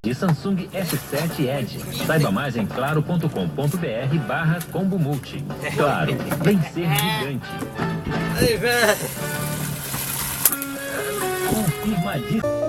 De Samsung S7 Edge. Saiba mais em claro.com.br/combo multi. Claro, vencer gigante. Aí, velho. Confirmadíssimo.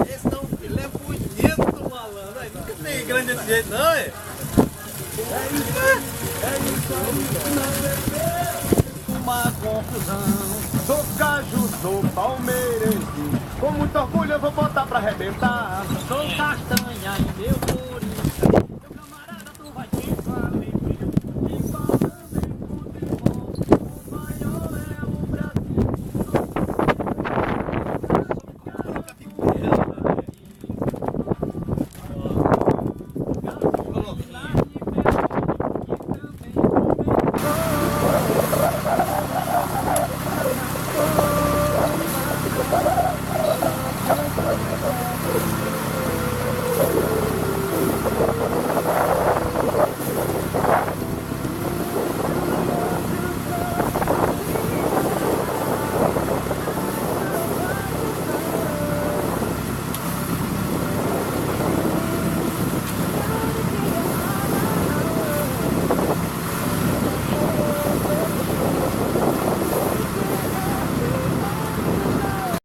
Esse não, ele é bonito, malandro. Nunca tem grande desse jeito, não, é? Uma confusão. Sou caju, sou palmeirense. Com muito orgulho eu vou botar pra arrebentar. Sou castanha e meu